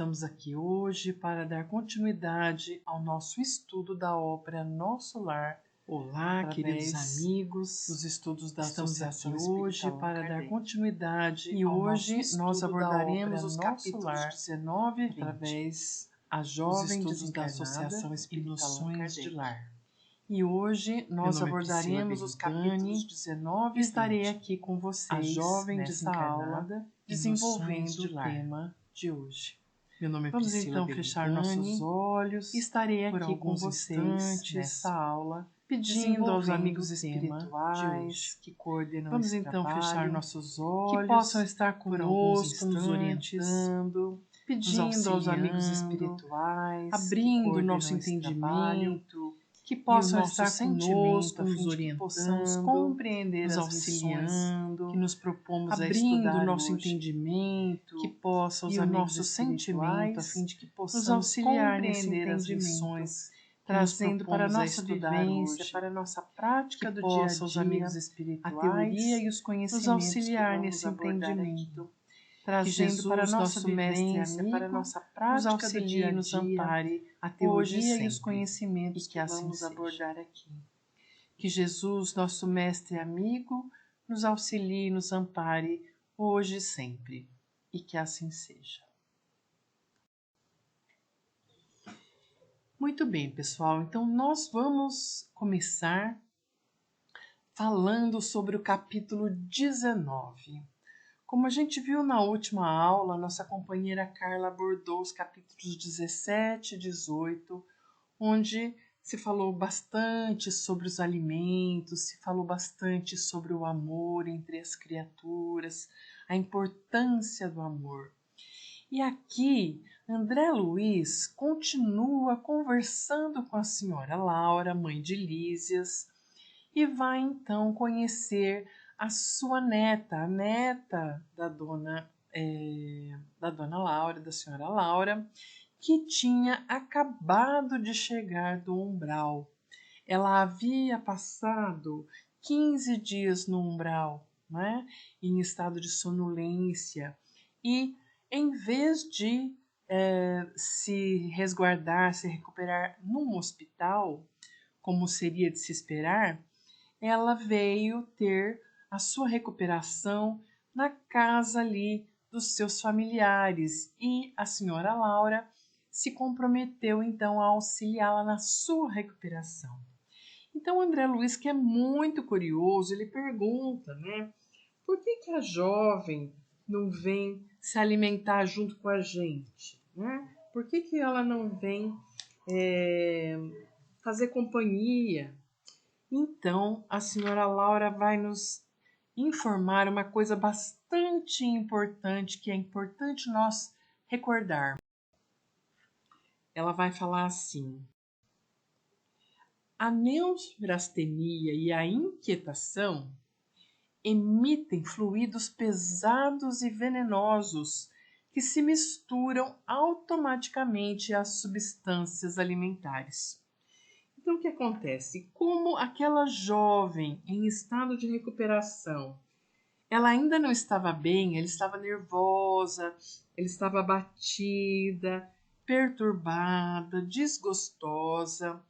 Estamos aqui hoje para dar continuidade ao nosso estudo da obra Nosso Lar. Olá, queridos amigos, os estudos da Associação hoje para dar continuidade e hoje nós abordaremos os capítulos 19 e 20 através a jovem da Associação Noções de Lar. E hoje nós abordaremos os capítulos 19 e 20. Estarei aqui com vocês, a jovem nessa aula, desenvolvendo o tema de hoje. Meu nome é Vamos Priscila então fechar nossos olhos. Estarei aqui com vocês nessa aula, pedindo aos amigos espirituais que coordenam Vamos esse então trabalho, fechar nossos olhos, que possam estar conosco, nos orientando, pedindo aos amigos espirituais, abrindo nosso entendimento, que possam estar conosco, nos orientando, que possamos compreender nos auxiliando, que nos propomos abrindo a estudar nosso hoje, entendimento, que possa os amigos nosso sentimento, a fim de que possamos nos auxiliar nesse entendimento, trazendo para a nossa vivência, hoje, para a nossa prática do dia a dia, os amigos espirituais, a teoria e os conhecimentos nos auxiliar nesse entendimento. Trazendo para a nossa vivência, para a nossa prática do dia a dia, nos ampare a teoria e os conhecimentos que assim vamos abordar aqui. Que Jesus, nosso mestre e amigo, nos auxilie e nos ampare hoje e sempre, e que assim seja. Muito bem, pessoal, então nós vamos começar falando sobre o capítulo 19. Como a gente viu na última aula, nossa companheira Carla abordou os capítulos 17 e 18, onde se falou bastante sobre os alimentos, se falou bastante sobre o amor entre as criaturas, a importância do amor. E aqui, André Luiz continua conversando com a senhora Laura, mãe de Lísias, e vai então conhecer a sua neta, a neta da dona Laura, da senhora Laura, que tinha acabado de chegar do umbral. Ela havia passado 15 dias no umbral, né, em estado de sonolência, e em vez de se resguardar, se recuperar num hospital, como seria de se esperar, ela veio ter a sua recuperação na casa ali dos seus familiares e a senhora Laura se comprometeu então a auxiliá-la na sua recuperação. Então André Luiz, que é muito curioso, ele pergunta, né, por que a jovem não vem se alimentar junto com a gente, né? Por que ela não vem fazer companhia? Então, a senhora Laura vai nos informar uma coisa bastante importante, que é importante nós recordarmos. Ela vai falar assim: a neurastenia e a inquietação emitem fluidos pesados e venenosos que se misturam automaticamente às substâncias alimentares. Então, o que acontece? Como aquela jovem em estado de recuperação, ela ainda não estava bem, ela estava nervosa, ela estava abatida, perturbada, desgostosa,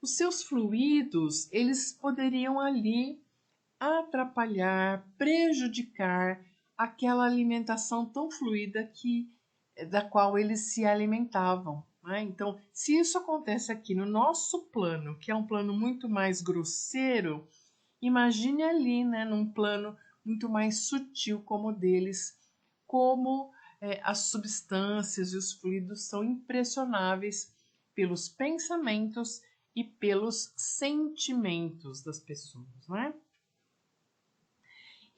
os seus fluidos, eles poderiam ali atrapalhar, prejudicar aquela alimentação tão fluida da qual eles se alimentavam. Então, se isso acontece aqui no nosso plano, que é um plano muito mais grosseiro, imagine ali, né, num plano muito mais sutil como o deles, como as substâncias e os fluidos são impressionáveis pelos pensamentos e pelos sentimentos das pessoas, né?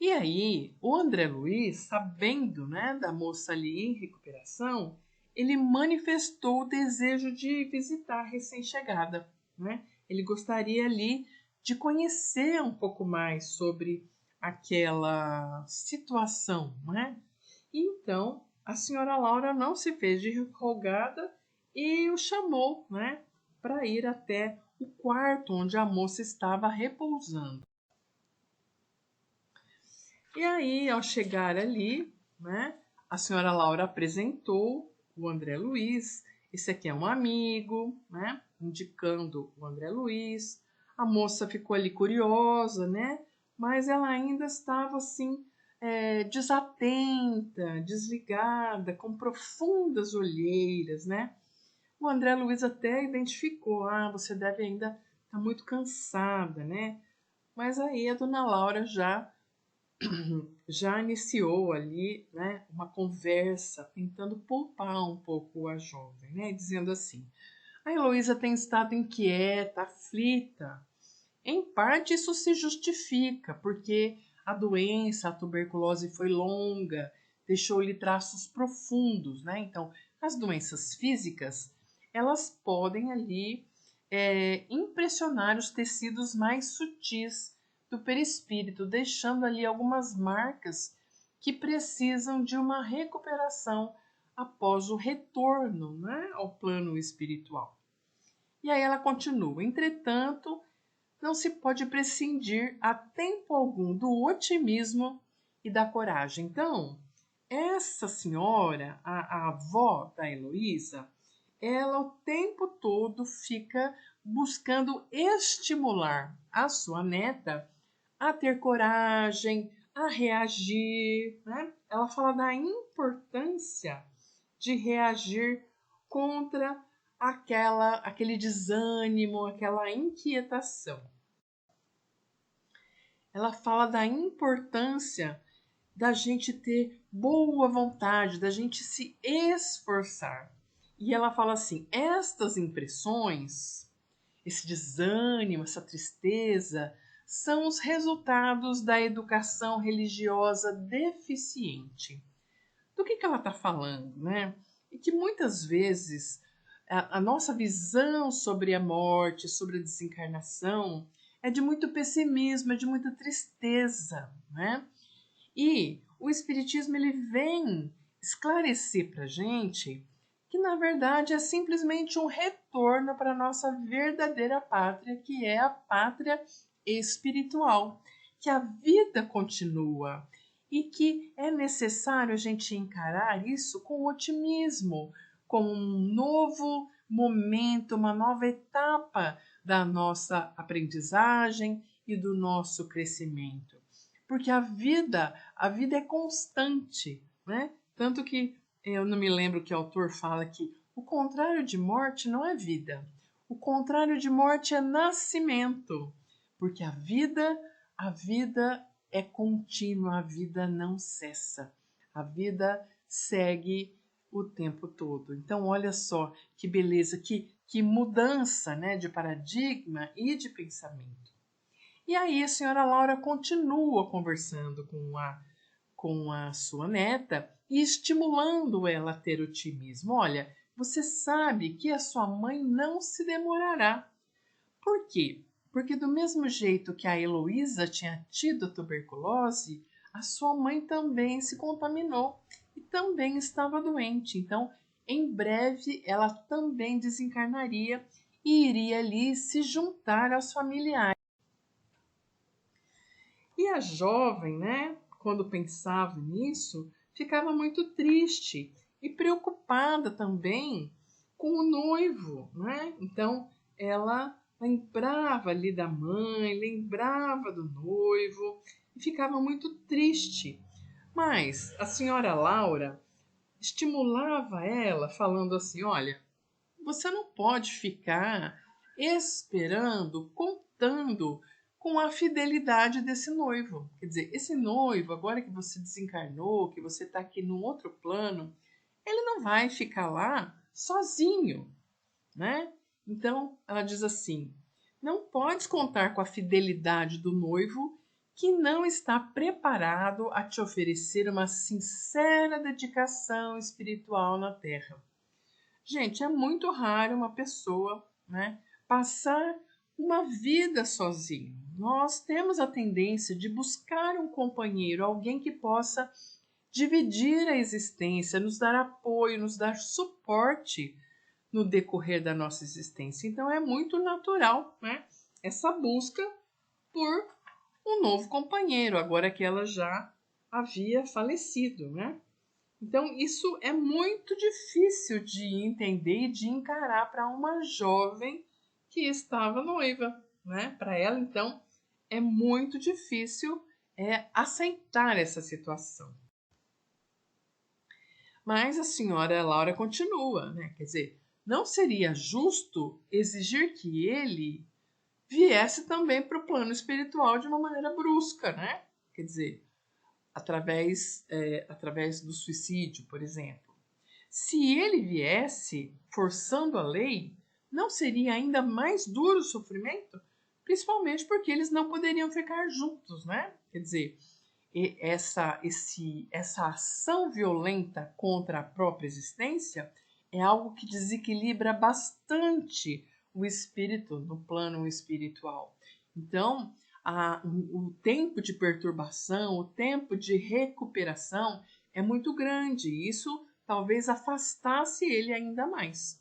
E aí, o André Luiz, sabendo, né, da moça ali em recuperação, ele manifestou o desejo de visitar a recém-chegada, né? Ele gostaria ali de conhecer um pouco mais sobre aquela situação, né? E então, a senhora Laura não se fez de rogada e o chamou, né, para ir até o quarto onde a moça estava repousando. E aí, ao chegar ali, né, a senhora Laura apresentou o André Luiz. Esse aqui é um amigo, né? Indicando o André Luiz. A moça ficou ali curiosa, né? Mas ela ainda estava assim, desatenta, desligada, com profundas olheiras, né? O André Luiz até identificou, você deve ainda estar muito cansada, né? Mas aí a dona Laura já iniciou ali, né, uma conversa, tentando poupar um pouco a jovem, né? Dizendo assim, a Heloísa tem estado inquieta, aflita. Em parte isso se justifica, porque a doença, a tuberculose foi longa, deixou-lhe traços profundos, né? Então, as doenças físicas, elas podem ali impressionar os tecidos mais sutis do perispírito, deixando ali algumas marcas que precisam de uma recuperação após o retorno, né, ao plano espiritual. E aí ela continua, entretanto, não se pode prescindir a tempo algum do otimismo e da coragem. Então, essa senhora, a avó da Heloísa, ela o tempo todo fica buscando estimular a sua neta a ter coragem, a reagir, né? Ela fala da importância de reagir contra aquele desânimo, aquela inquietação. Ela fala da importância da gente ter boa vontade, da gente se esforçar. E ela fala assim: estas impressões, esse desânimo, essa tristeza, são os resultados da educação religiosa deficiente. Do que ela está falando, né? E que muitas vezes a nossa visão sobre a morte, sobre a desencarnação, é de muito pessimismo, é de muita tristeza, né? E o Espiritismo ele vem esclarecer para a gente que, na verdade, é simplesmente um retorno para a nossa verdadeira pátria, que é a pátria espiritual, que a vida continua e que é necessário a gente encarar isso com otimismo, como um novo momento, uma nova etapa da nossa aprendizagem e do nosso crescimento. Porque a vida é constante, né? Tanto que eu não me lembro que o autor fala que o contrário de morte não é vida. O contrário de morte é nascimento. Porque a vida é contínua, a vida não cessa. A vida segue o tempo todo. Então, olha só que beleza, que mudança, né, de paradigma e de pensamento. E aí a senhora Laura continua conversando com a sua neta e estimulando ela a ter otimismo. Olha, você sabe que a sua mãe não se demorará. Por quê? Porque do mesmo jeito que a Heloísa tinha tido tuberculose, a sua mãe também se contaminou e também estava doente. Então, em breve, ela também desencarnaria e iria ali se juntar aos familiares. E a jovem, né, quando pensava nisso, ficava muito triste e preocupada também com o noivo, né? Então, ela lembrava ali da mãe, lembrava do noivo e ficava muito triste. Mas a senhora Laura estimulava ela, falando assim: olha, você não pode ficar esperando, contando com a fidelidade desse noivo. Quer dizer, esse noivo, agora que você desencarnou, que você está aqui num outro plano, ele não vai ficar lá sozinho, né? Então, ela diz assim: não podes contar com a fidelidade do noivo que não está preparado a te oferecer uma sincera dedicação espiritual na Terra. Gente, é muito raro uma pessoa, né, passar uma vida sozinho. Nós temos a tendência de buscar um companheiro, alguém que possa dividir a existência, nos dar apoio, nos dar suporte no decorrer da nossa existência. Então é muito natural, né, essa busca por um novo companheiro, agora que ela já havia falecido, né? Então, isso é muito difícil de entender e de encarar para uma jovem que estava noiva, né? Para ela, então, é muito difícil aceitar essa situação. Mas a senhora Laura continua, né? Quer dizer, não seria justo exigir que ele viesse também para o plano espiritual de uma maneira brusca, né? Quer dizer, através do suicídio, por exemplo. Se ele viesse forçando a lei, não seria ainda mais duro o sofrimento? Principalmente porque eles não poderiam ficar juntos, né? Quer dizer, essa ação violenta contra a própria existência é algo que desequilibra bastante o espírito no plano espiritual. Então, o tempo de perturbação, o tempo de recuperação é muito grande. E isso talvez afastasse ele ainda mais.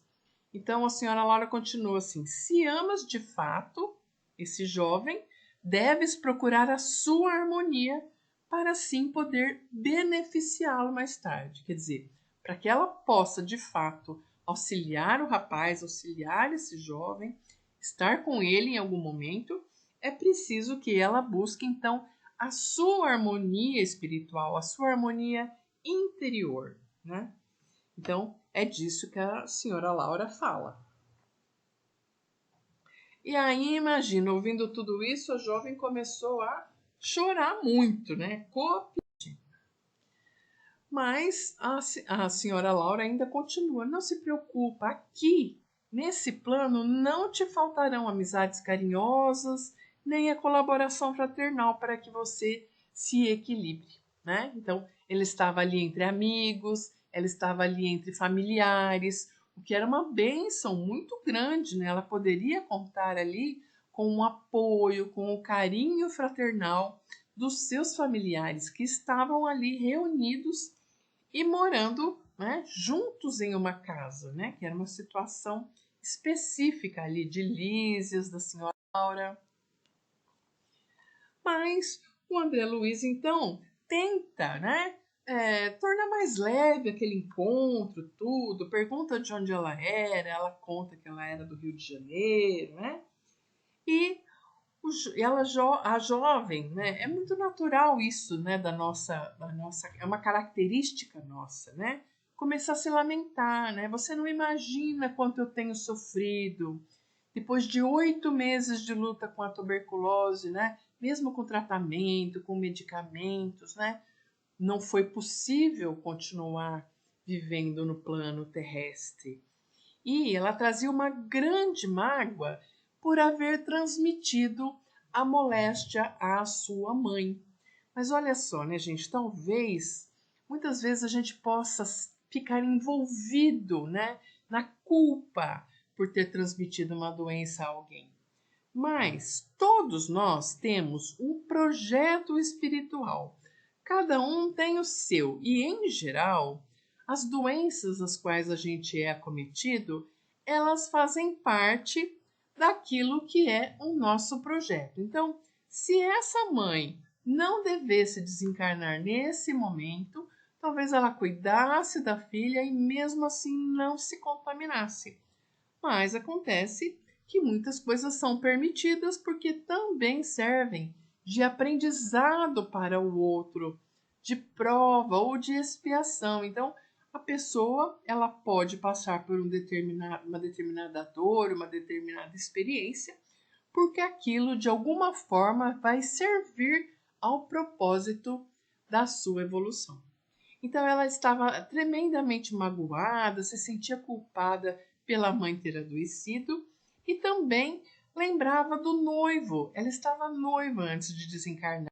Então a senhora Laura continua assim: se amas de fato esse jovem, deves procurar a sua harmonia para assim poder beneficiá-lo mais tarde. Quer dizer, para que ela possa de fato auxiliar o rapaz, auxiliar esse jovem, estar com ele em algum momento, é preciso que ela busque então a sua harmonia espiritual, a sua harmonia interior, né? Então, é disso que a senhora Laura fala. E aí, imagina, ouvindo tudo isso, a jovem começou a chorar muito, né? Mas a senhora Laura ainda continua: não se preocupa, aqui, nesse plano, não te faltarão amizades carinhosas, nem a colaboração fraternal para que você se equilibre, né? Então, ele estava ali entre amigos, ela estava ali entre familiares, o que era uma bênção muito grande, né? Ela poderia contar ali com o apoio, com o carinho fraternal dos seus familiares que estavam ali reunidos e morando, né, juntos em uma casa, né, que era uma situação específica ali de Lísias, da senhora Laura. Mas o André Luiz, então, tenta, né, tornar mais leve aquele encontro, tudo, pergunta de onde ela conta que ela era do Rio de Janeiro, né, e a jovem, né? É muito natural isso, né? Da nossa, é uma característica nossa, né? Começar a se lamentar, né? Você não imagina quanto eu tenho sofrido depois de 8 meses de luta com a tuberculose, né? Mesmo com tratamento, com medicamentos, né? Não foi possível continuar vivendo no plano terrestre. E ela trazia uma grande mágoa por haver transmitido a moléstia à sua mãe. Mas olha só, né, gente? Talvez, muitas vezes a gente possa ficar envolvido, né, na culpa por ter transmitido uma doença a alguém. Mas todos nós temos um projeto espiritual. Cada um tem o seu. E, em geral, as doenças às quais a gente é acometido, elas fazem parte daquilo que é o nosso projeto. Então, se essa mãe não devesse desencarnar nesse momento, talvez ela cuidasse da filha e mesmo assim não se contaminasse. Mas acontece que muitas coisas são permitidas porque também servem de aprendizado para o outro, de prova ou de expiação. Então, a pessoa ela pode passar por uma determinada dor, uma determinada experiência, porque aquilo de alguma forma vai servir ao propósito da sua evolução. Então ela estava tremendamente magoada, se sentia culpada pela mãe ter adoecido e também lembrava do noivo. Ela estava noiva antes de desencarnar.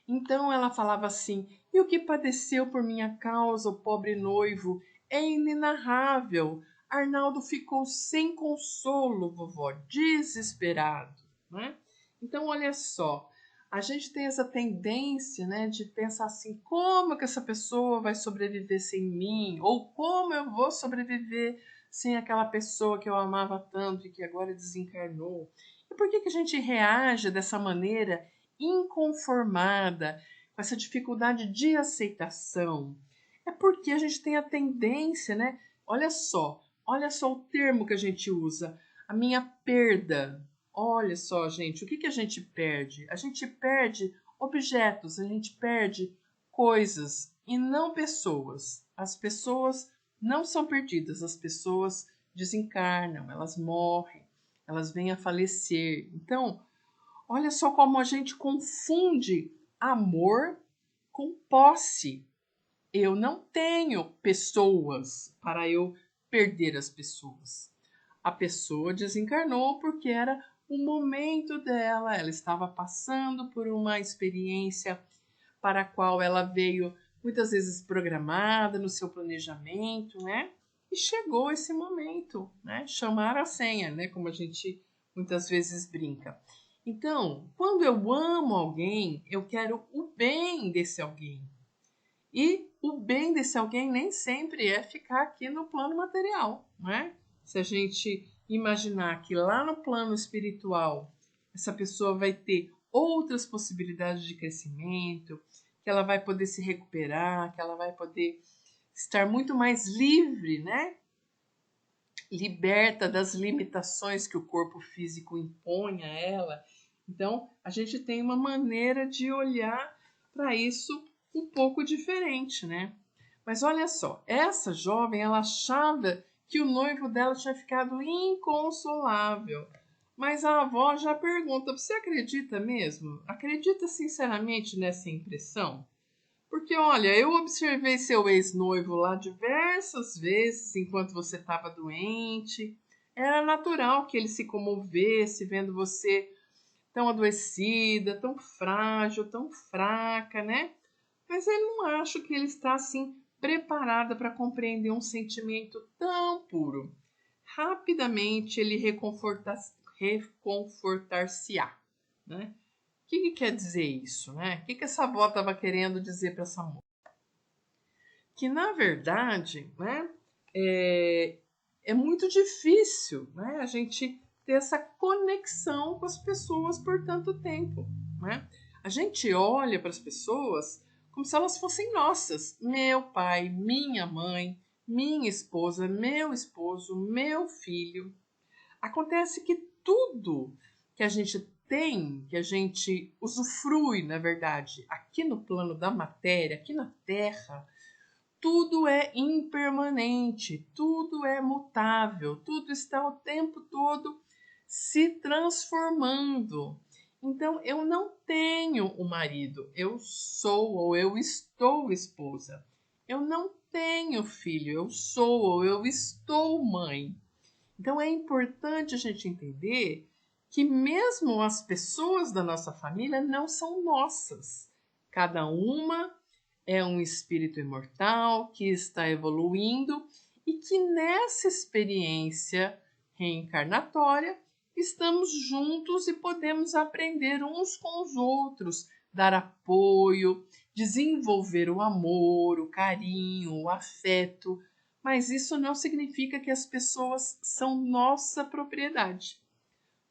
Então ela falava assim: e o que padeceu por minha causa o pobre noivo é inenarrável. Arnaldo ficou sem consolo, vovó, desesperado, né? Então olha só, a gente tem essa tendência, né, de pensar assim: como que essa pessoa vai sobreviver sem mim? Ou como eu vou sobreviver sem aquela pessoa que eu amava tanto e que agora desencarnou? E por que a gente reage dessa maneira inconformada, com essa dificuldade de aceitação? É porque a gente tem a tendência, né? Olha só o termo que a gente usa, a minha perda. Olha só, gente, o que que a gente perde? A gente perde objetos, a gente perde coisas e não pessoas. As pessoas não são perdidas, as pessoas desencarnam, elas morrem, elas vêm a falecer. Então, olha só como a gente confunde amor com posse. Eu não tenho pessoas para eu perder as pessoas. A pessoa desencarnou porque era o momento dela, ela estava passando por uma experiência para a qual ela veio muitas vezes programada no seu planejamento, né? E chegou esse momento, né? Chamar a senha, né? Como a gente muitas vezes brinca. Então, quando eu amo alguém, eu quero o bem desse alguém. E o bem desse alguém nem sempre é ficar aqui no plano material, né? Se a gente imaginar que lá no plano espiritual essa pessoa vai ter outras possibilidades de crescimento, que ela vai poder se recuperar, que ela vai poder estar muito mais livre, né? Liberta das limitações que o corpo físico impõe a ela. Então, a gente tem uma maneira de olhar para isso um pouco diferente, né? Mas olha só, essa jovem, ela achava que o noivo dela tinha ficado inconsolável. Mas a avó já pergunta: você acredita mesmo? Acredita sinceramente nessa impressão? Porque, olha, eu observei seu ex-noivo lá diversas vezes enquanto você estava doente. Era natural que ele se comovesse vendo você tão adoecida, tão frágil, tão fraca, né? Mas eu não acho que ele está assim preparada para compreender um sentimento tão puro. Rapidamente ele reconfortar-se-á, né? O que quer dizer isso, né? O que essa avó estava querendo dizer para essa moça? Que na verdade, né, é muito difícil, né, a gente ter essa conexão com as pessoas por tanto tempo, né? A gente olha para as pessoas como se elas fossem nossas. Meu pai, minha mãe, minha esposa, meu esposo, meu filho. Acontece que tudo que a gente tem, que a gente usufrui, na verdade, aqui no plano da matéria, aqui na Terra, tudo é impermanente, tudo é mutável, tudo está o tempo todo se transformando. Então, eu não tenho um marido, eu sou ou eu estou esposa. Eu não tenho filho, eu sou ou eu estou mãe. Então, é importante a gente entender que mesmo as pessoas da nossa família não são nossas. Cada uma é um espírito imortal que está evoluindo e que nessa experiência reencarnatória estamos juntos e podemos aprender uns com os outros, dar apoio, desenvolver o amor, o carinho, o afeto, mas isso não significa que as pessoas são nossa propriedade,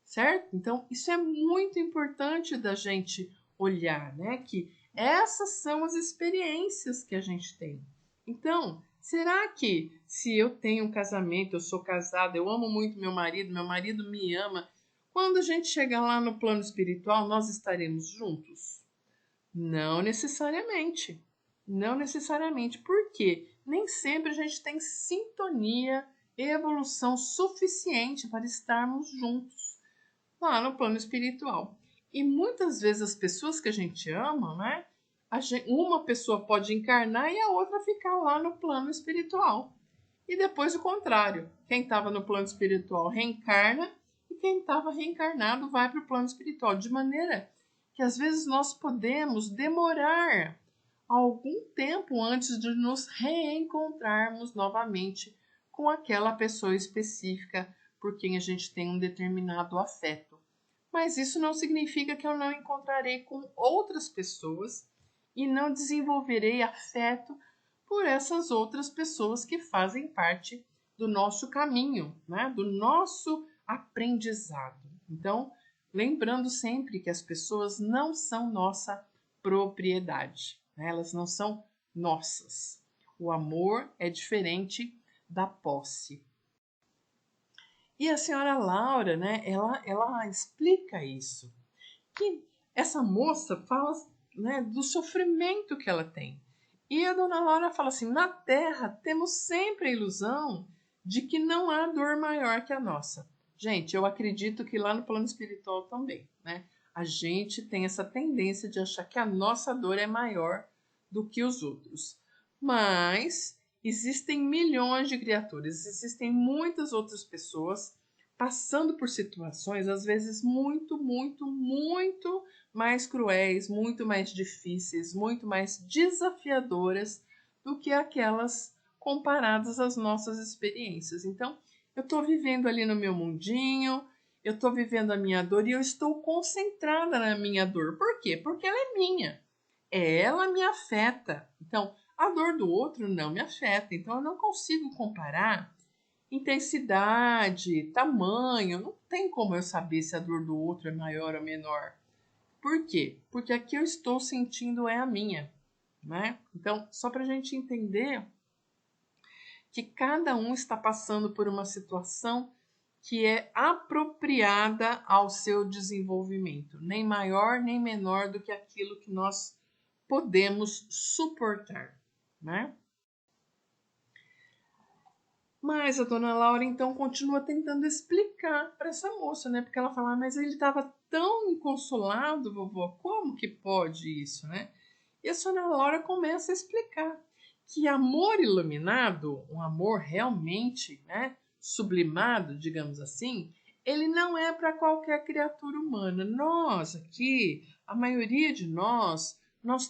certo? Então, isso é muito importante da gente olhar, né? Que essas são as experiências que a gente tem. Então, será que se eu tenho um casamento, eu sou casada, eu amo muito meu marido me ama, quando a gente chegar lá no plano espiritual, nós estaremos juntos? Não necessariamente. Não necessariamente. Por quê? Nem sempre a gente tem sintonia e evolução suficiente para estarmos juntos lá no plano espiritual. E muitas vezes as pessoas que a gente ama, né? Uma pessoa pode encarnar e a outra ficar lá no plano espiritual. E depois o contrário. Quem estava no plano espiritual reencarna e quem estava reencarnado vai para o plano espiritual. De maneira que às vezes nós podemos demorar algum tempo antes de nos reencontrarmos novamente com aquela pessoa específica por quem a gente tem um determinado afeto. Mas isso não significa que eu não encontrarei com outras pessoas e não desenvolverei afeto por essas outras pessoas que fazem parte do nosso caminho, né? Do nosso aprendizado. Então, lembrando sempre que as pessoas não são nossa propriedade, né? Elas não são nossas. O amor é diferente da posse. E a senhora Laura, né, ela explica isso. Que essa moça fala, né, do sofrimento que ela tem. E a dona Laura fala assim: na Terra temos sempre a ilusão de que não há dor maior que a nossa. Gente, eu acredito que lá no plano espiritual também, né? A gente tem essa tendência de achar que a nossa dor é maior do que os outros. Mas existem milhões de criaturas, existem muitas outras pessoas passando por situações, às vezes, muito, muito, muito mais cruéis, muito mais difíceis, muito mais desafiadoras do que aquelas comparadas às nossas experiências. Então, eu estou vivendo ali no meu mundinho, eu estou vivendo a minha dor e eu estou concentrada na minha dor. Por quê? Porque ela é minha. Ela me afeta. Então, a dor do outro não me afeta. Então, eu não consigo comparar intensidade, tamanho. Não tem como eu saber se a dor do outro é maior ou menor. Por quê? Porque a que eu estou sentindo é a minha, né? Então, só para a gente entender que cada um está passando por uma situação que é apropriada ao seu desenvolvimento, nem maior nem menor do que aquilo que nós podemos suportar, né? Mas a dona Laura então continua tentando explicar para essa moça, né? Porque ela fala: mas ele estava tão inconsolado, vovó, como que pode isso, né? E a dona Laura começa a explicar que amor iluminado, um amor realmente, né, sublimado, digamos assim, ele não é para qualquer criatura humana. Nós aqui, a maioria de nós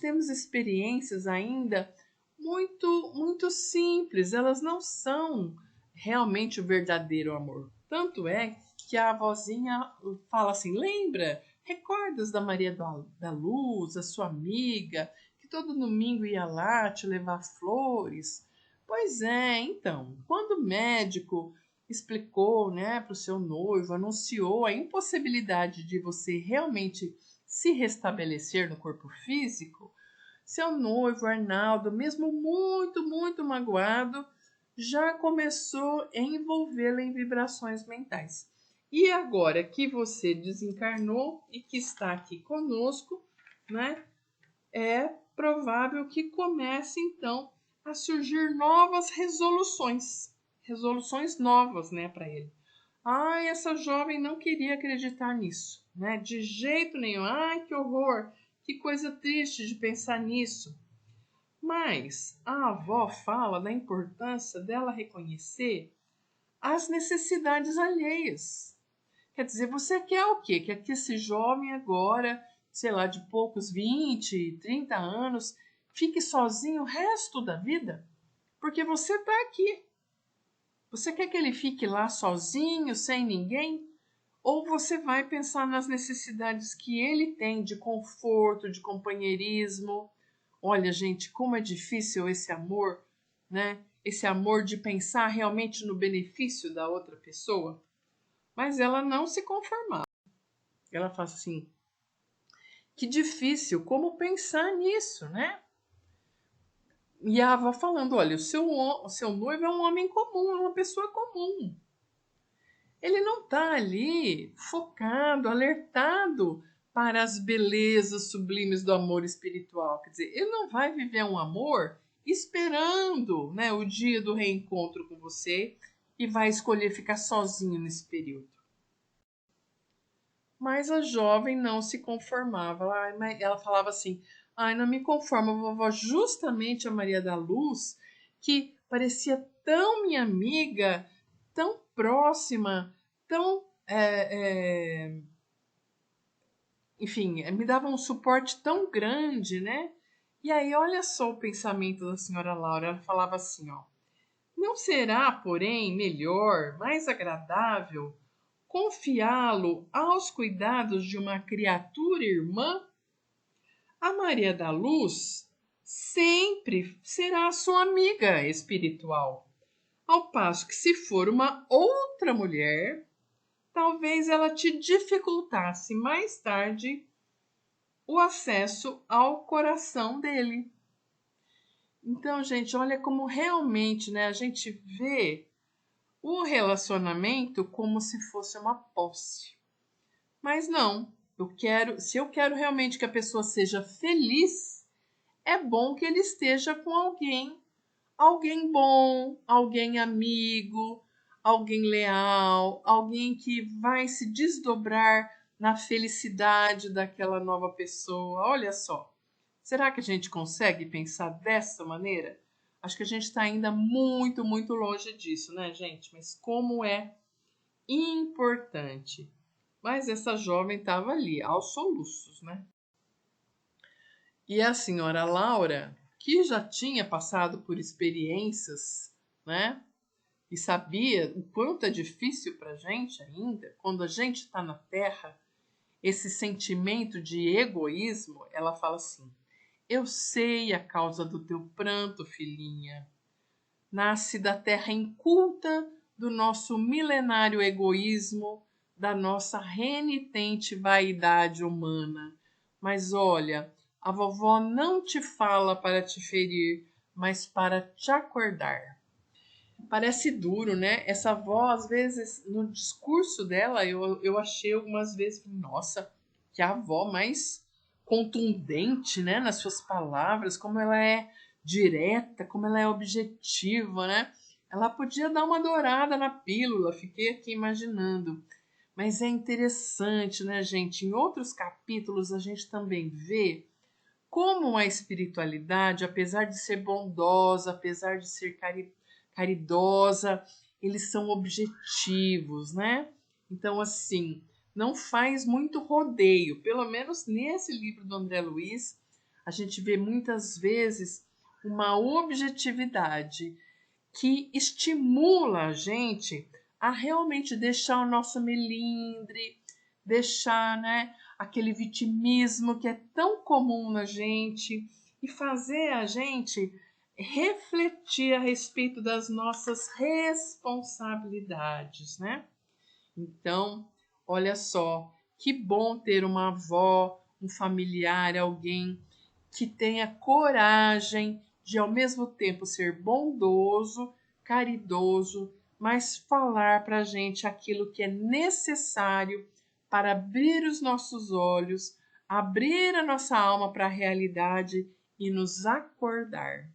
temos experiências ainda muito simples, elas não são realmente o verdadeiro amor. Tanto é que a avózinha fala assim: lembra? Recordas da Maria da Luz, a sua amiga, que todo domingo ia lá te levar flores? Pois é, então, quando o médico explicou, né, para o seu noivo, anunciou a impossibilidade de você realmente se restabelecer no corpo físico, seu noivo, Arnaldo, mesmo muito magoado, já começou a envolvê-la em vibrações mentais. E agora que você desencarnou e que está aqui conosco, né, é provável que comece então a surgir novas resoluções novas, né, para ele. Ai, essa jovem não queria acreditar nisso, né? De jeito nenhum. Ai, que horror, que coisa triste de pensar nisso. Mas a avó fala da importância dela reconhecer as necessidades alheias. Quer dizer, você quer o quê? Quer que esse jovem agora, sei lá, de poucos 20, 30 anos, fique sozinho o resto da vida? Porque você está aqui. Você quer que ele fique lá sozinho, sem ninguém? Ou você vai pensar nas necessidades que ele tem de conforto, de companheirismo? Olha, gente, como é difícil esse amor, né? Esse amor de pensar realmente no benefício da outra pessoa. Mas ela não se conformava. Ela fala assim: que difícil, como pensar nisso, né? E a avó falando: olha, o seu noivo é um homem comum, é uma pessoa comum. Ele não está ali focado, alertado para as belezas sublimes do amor espiritual. Quer dizer, ele não vai viver um amor esperando, né, o dia do reencontro com você e vai escolher ficar sozinho nesse período. Mas a jovem não se conformava. Ela falava assim: ai, não me conformo, vovó. Justamente a Maria da Luz, que parecia tão minha amiga, tão próxima, tão. Enfim, me dava um suporte tão grande, né? E aí, olha só o pensamento da senhora Laura. Ela falava assim: ó. Não será, porém, melhor, mais agradável confiá-lo aos cuidados de uma criatura irmã? A Maria da Luz sempre será sua amiga espiritual, ao passo que, se for uma outra mulher, talvez ela te dificultasse mais tarde o acesso ao coração dele. Então, gente, olha como realmente, né, a gente vê o relacionamento como se fosse uma posse. Mas não, se eu quero realmente que a pessoa seja feliz, é bom que ele esteja com alguém bom, alguém amigo, alguém leal, alguém que vai se desdobrar na felicidade daquela nova pessoa. Olha só, será que a gente consegue pensar dessa maneira? Acho que a gente está ainda muito, muito longe disso, né, gente? Mas como é importante. Mas essa jovem estava ali, aos soluços, né? E a senhora Laura, que já tinha passado por experiências, né? E sabia o quanto é difícil para a gente ainda, quando a gente está na Terra, esse sentimento de egoísmo, ela fala assim: eu sei a causa do teu pranto, filhinha. Nasce da terra inculta do nosso milenário egoísmo, da nossa renitente vaidade humana. Mas olha, a vovó não te fala para te ferir, mas para te acordar. Parece duro, né? Essa avó, às vezes, no discurso dela, eu achei algumas vezes, nossa, que a avó mais contundente, né? Nas suas palavras, como ela é direta, como ela é objetiva, né? Ela podia dar uma dourada na pílula, fiquei aqui imaginando. Mas é interessante, né, gente? Em outros capítulos a gente também vê como a espiritualidade, apesar de ser bondosa, apesar de ser caridosa, eles são objetivos, né? Então, assim, não faz muito rodeio. Pelo menos nesse livro do André Luiz, a gente vê muitas vezes uma objetividade que estimula a gente a realmente deixar o nosso melindre, deixar, né, aquele vitimismo que é tão comum na gente e fazer a gente refletir a respeito das nossas responsabilidades, né? Então, olha só, que bom ter uma avó, um familiar, alguém que tenha coragem de ao mesmo tempo ser bondoso, caridoso, mas falar para a gente aquilo que é necessário para abrir os nossos olhos, abrir a nossa alma para a realidade e nos acordar.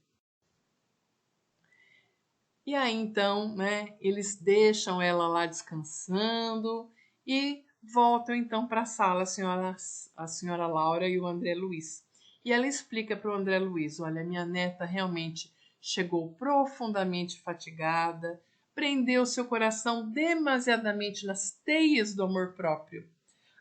E aí então, né, eles deixam ela lá descansando e voltam então para a sala a senhora Laura e o André Luiz. E ela explica para o André Luiz: olha, minha neta realmente chegou profundamente fatigada, prendeu seu coração demasiadamente nas teias do amor próprio.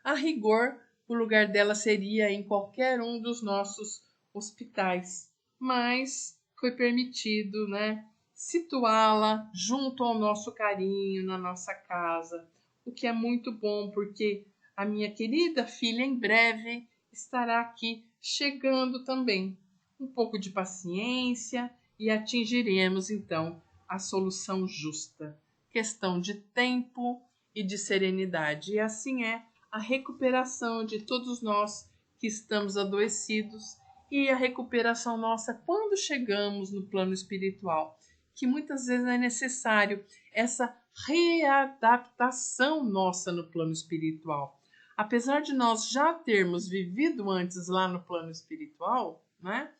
A rigor, o lugar dela seria em qualquer um dos nossos hospitais, mas foi permitido, né, situá-la junto ao nosso carinho, na nossa casa, o que é muito bom, porque a minha querida filha em breve estará aqui chegando também. Um pouco de paciência e atingiremos então a solução justa. Questão de tempo e de serenidade. E assim é a recuperação de todos nós que estamos adoecidos e a recuperação nossa quando chegamos no plano espiritual, que muitas vezes é necessário essa readaptação nossa no plano espiritual. Apesar de nós já termos vivido antes lá no plano espiritual, né?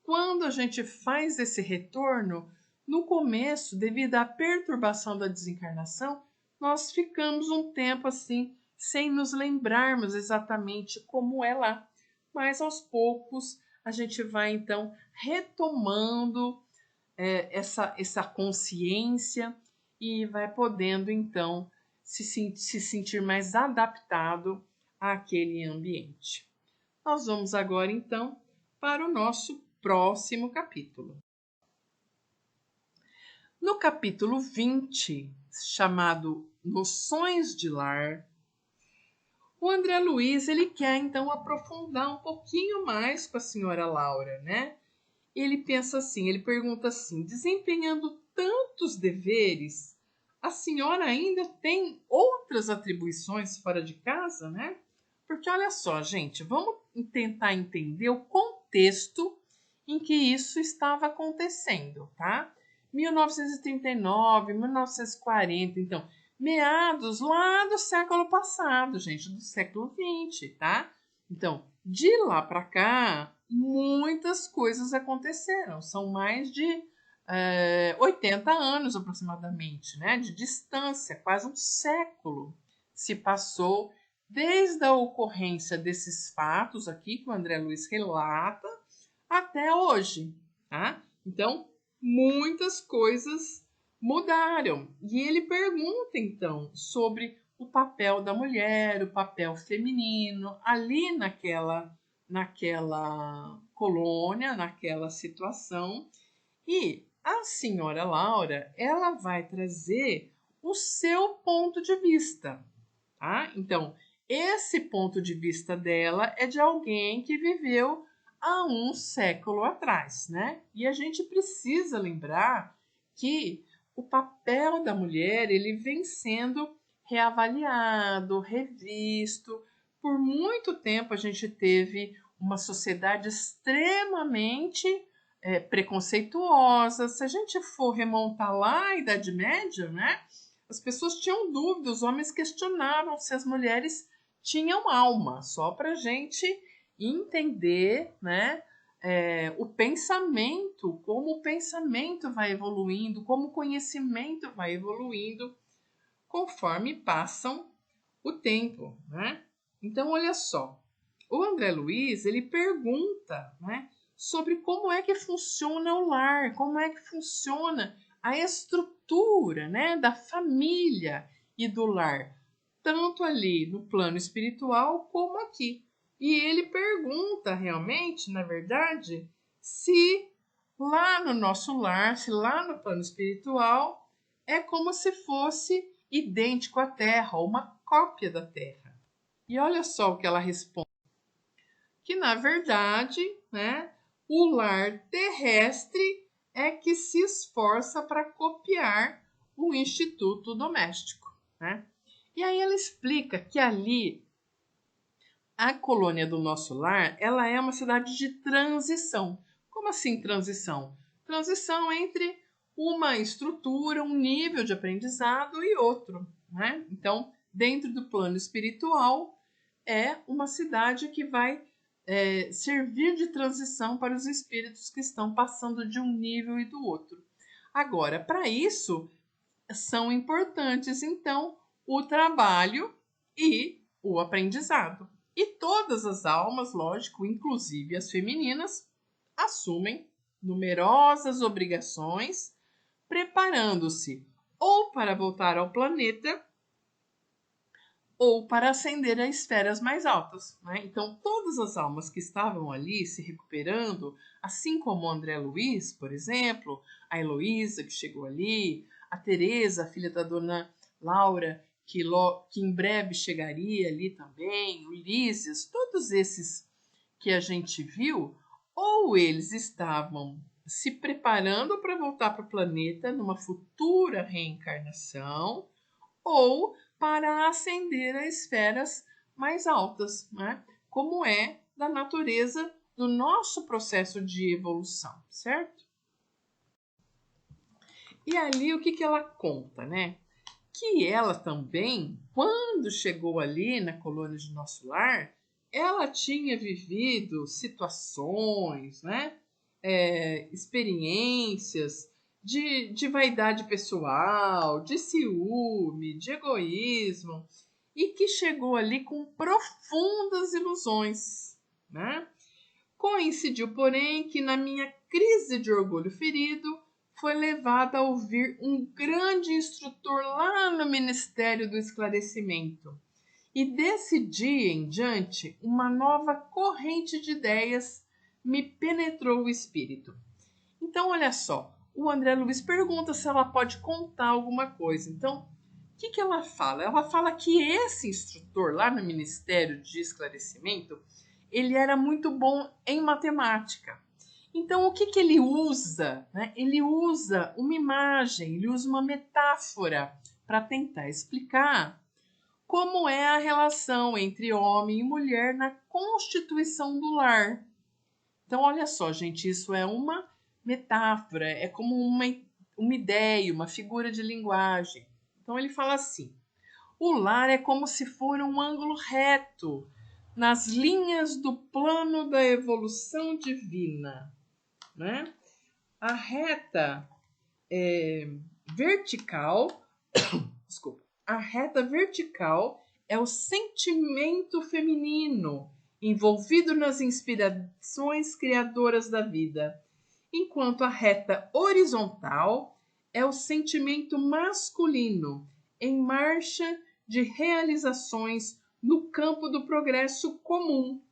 Quando a gente faz esse retorno, no começo, devido à perturbação da desencarnação, nós ficamos um tempo assim, sem nos lembrarmos exatamente como é lá. Mas aos poucos a gente vai então retomando essa consciência e vai podendo então se sentir mais adaptado àquele ambiente. Nós vamos agora então para o nosso próximo capítulo. No capítulo 20, chamado Noções de Lar, o André Luiz ele quer então aprofundar um pouquinho mais com a senhora Laura, né? Ele pensa assim, ele pergunta assim: desempenhando tantos deveres, a senhora ainda tem outras atribuições fora de casa, né? Porque olha só, gente, vamos tentar entender o contexto em que isso estava acontecendo, tá? 1939, 1940, então, meados lá do século passado, gente, do século XX, tá? Então, de lá para cá, muitas coisas aconteceram. São mais de 80 anos aproximadamente, né? De distância, quase um século se passou desde a ocorrência desses fatos aqui que o André Luiz relata até hoje, tá? Então, muitas coisas mudaram. E ele pergunta, então, sobre o papel da mulher, o papel feminino, ali naquela colônia, naquela situação. E a senhora Laura, ela vai trazer o seu ponto de vista, tá? Então, esse ponto de vista dela é de alguém que viveu há um século atrás, né? E a gente precisa lembrar que o papel da mulher, ele vem sendo reavaliado, revisto. Por muito tempo a gente teve uma sociedade extremamente preconceituosa. Se a gente for remontar lá à Idade Média, né? As pessoas tinham dúvidas, os homens questionavam se as mulheres tinham alma, só para a gente entender, né, o pensamento, como o pensamento vai evoluindo, como o conhecimento vai evoluindo conforme passam o tempo, né? Então, olha só, o André Luiz, ele pergunta, né, sobre como é que funciona o lar, como é que funciona a estrutura, né, da família e do lar, tanto ali no plano espiritual como aqui. E ele pergunta realmente, na verdade, se lá no nosso lar, se lá no plano espiritual, é como se fosse idêntico à Terra, ou uma cópia da Terra. E olha só o que ela responde, que na verdade, né, o lar terrestre é que se esforça para copiar o instituto doméstico, né? E aí ela explica que ali a colônia do nosso lar, ela é uma cidade de transição. Como assim transição? Transição entre uma estrutura, um nível de aprendizado e outro, né? Então, dentro do plano espiritual, é uma cidade que vai servir de transição para os espíritos que estão passando de um nível e do outro. Agora, para isso, são importantes, então, o trabalho e o aprendizado. E todas as almas, lógico, inclusive as femininas, assumem numerosas obrigações, preparando-se ou para voltar ao planeta ou para ascender a esferas mais altas, né? Então, todas as almas que estavam ali se recuperando, assim como o André Luiz, por exemplo, a Heloísa, que chegou ali, a Teresa, filha da dona Laura, que em breve chegaria ali também, Ulisses, todos esses que a gente viu, ou eles estavam se preparando para voltar para o planeta numa futura reencarnação, ou para ascender a esferas mais altas, né? Como é da natureza do nosso processo de evolução, certo? E ali o que ela conta, né? Que ela também, quando chegou ali na colônia de Nosso Lar, ela tinha vivido situações, né? Experiências de vaidade pessoal, de ciúme, de egoísmo, e que chegou ali com profundas ilusões, né? Coincidiu, porém, que na minha crise de orgulho ferido foi levada a ouvir um grande instrutor lá no Ministério do Esclarecimento. E desse dia em diante, uma nova corrente de ideias me penetrou o espírito. Então, olha só, o André Luiz pergunta se ela pode contar alguma coisa. Então, o que ela fala? Ela fala que esse instrutor lá no Ministério de Esclarecimento, ele era muito bom em matemática. Então, o que ele usa? Né? Ele usa uma imagem, ele usa uma metáfora para tentar explicar como é a relação entre homem e mulher na constituição do lar. Então, olha só, gente, isso é uma metáfora, é como uma ideia, uma figura de linguagem. Então, ele fala assim: o lar é como se for um ângulo reto nas linhas do plano da evolução divina, né? A reta vertical, desculpa, a reta vertical é o sentimento feminino envolvido nas inspirações criadoras da vida, enquanto a reta horizontal é o sentimento masculino em marcha de realizações no campo do progresso comum.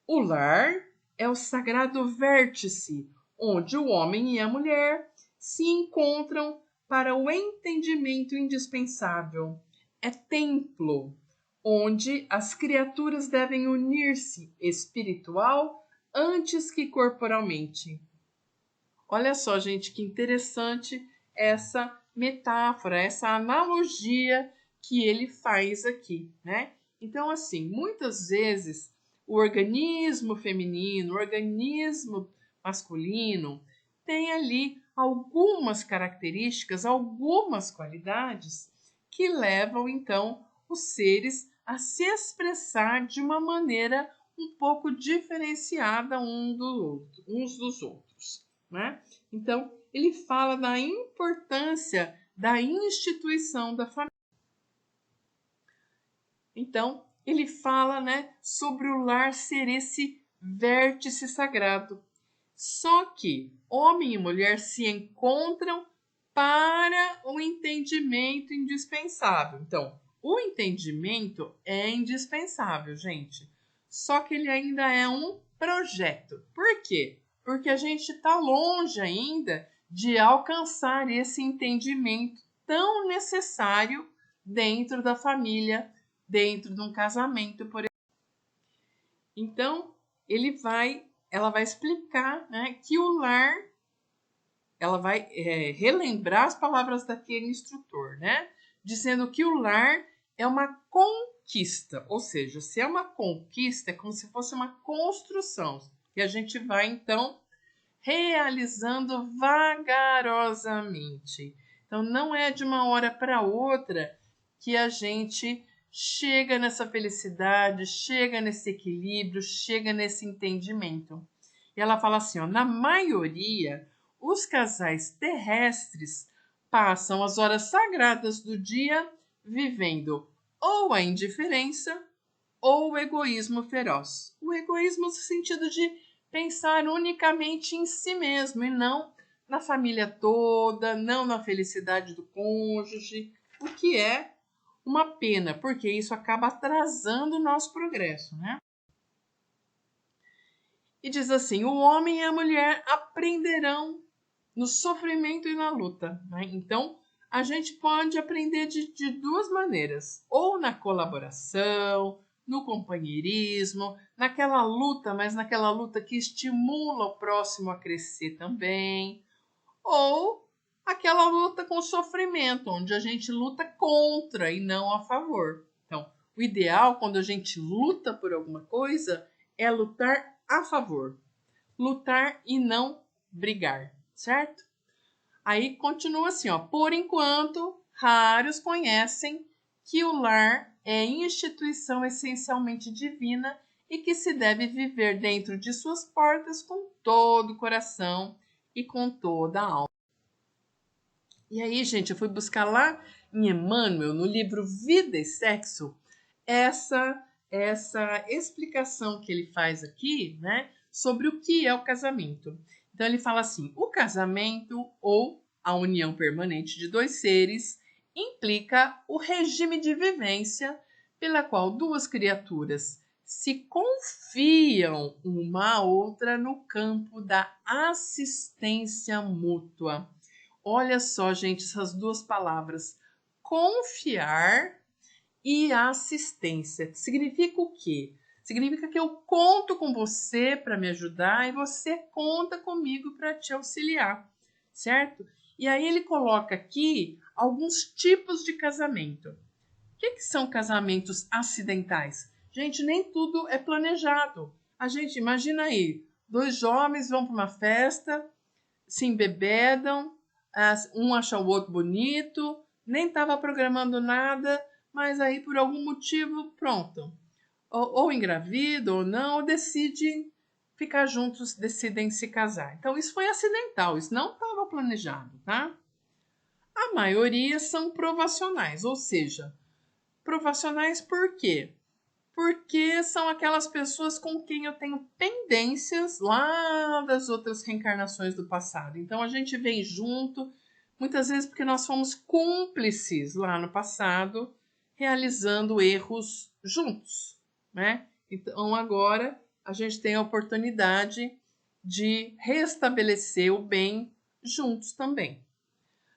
O lar é o sagrado vértice onde o homem e a mulher se encontram para o entendimento indispensável. É templo onde as criaturas devem unir-se espiritual antes que corporalmente. Olha só, gente, que interessante essa metáfora, essa analogia que ele faz aqui, né? Então, assim, muitas vezes o organismo feminino, o organismo masculino tem ali algumas características, algumas qualidades que levam então os seres a se expressar de uma maneira um pouco diferenciada uns dos outros, né? Então, ele fala da importância da instituição da família. Então, ele fala, né, sobre o lar ser esse vértice sagrado. Só que homem e mulher se encontram para o entendimento indispensável. Então, o entendimento é indispensável, gente. Só que ele ainda é um projeto. Por quê? Porque a gente está longe ainda de alcançar esse entendimento tão necessário dentro da família, dentro de um casamento, por exemplo. Então, ela vai explicar, né, que o lar, ela vai relembrar as palavras daquele instrutor, né, dizendo que o lar é uma conquista, ou seja, se é uma conquista, é como se fosse uma construção, que a gente vai, então, realizando vagarosamente. Então, não é de uma hora para outra que a gente chega nessa felicidade, chega nesse equilíbrio, chega nesse entendimento. E ela fala assim, ó, na maioria, os casais terrestres passam as horas sagradas do dia vivendo ou a indiferença ou o egoísmo feroz. O egoísmo no sentido de pensar unicamente em si mesmo e não na família toda, não na felicidade do cônjuge, o que é uma pena, porque isso acaba atrasando o nosso progresso, né? E diz assim: o homem e a mulher aprenderão no sofrimento e na luta, né? Então, a gente pode aprender de duas maneiras: ou na colaboração, no companheirismo, naquela luta, mas naquela luta que estimula o próximo a crescer também, ou aquela luta com sofrimento, onde a gente luta contra e não a favor. Então, o ideal quando a gente luta por alguma coisa é lutar a favor, lutar e não brigar, certo? Aí continua assim, ó. Por enquanto, raros conhecem que o lar é instituição essencialmente divina e que se deve viver dentro de suas portas com todo o coração e com toda a alma. E aí, gente, eu fui buscar lá em Emmanuel, no livro Vida e Sexo, essa explicação que ele faz aqui, né, sobre o que é o casamento. Então ele fala assim: o casamento ou a união permanente de dois seres implica o regime de vivência pela qual duas criaturas se confiam uma à outra no campo da assistência mútua. Olha só, gente, essas duas palavras, confiar e assistência. Significa o quê? Significa que eu conto com você para me ajudar e você conta comigo para te auxiliar, certo? E aí ele coloca aqui alguns tipos de casamento. O que são casamentos acidentais? Gente, nem tudo é planejado. A gente imagina aí, Dois jovens vão para uma festa, se embebedam, um acha o outro bonito, nem estava programando nada, mas aí por algum motivo, pronto. Ou engravidam ou não, ou decidem ficar juntos, decidem se casar. Então isso foi acidental, isso não estava planejado, tá? A maioria são provacionais, ou seja, provacionais por quê? Porque são aquelas pessoas com quem eu tenho pendências lá das outras reencarnações do passado. Então a gente vem junto, muitas vezes porque nós fomos cúmplices lá no passado, realizando erros juntos, né? Então agora a gente tem a oportunidade de restabelecer o bem juntos também.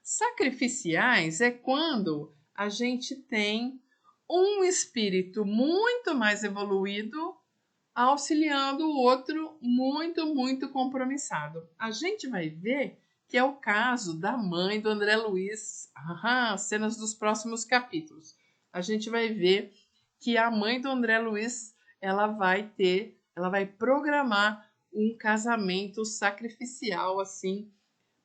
Sacrificiais é quando a gente tem um espírito muito mais evoluído auxiliando o outro muito compromissado. A gente vai ver que é o caso da mãe do André Luiz, cenas dos próximos capítulos. A gente vai ver que a mãe do André Luiz, ela vai programar um casamento sacrificial assim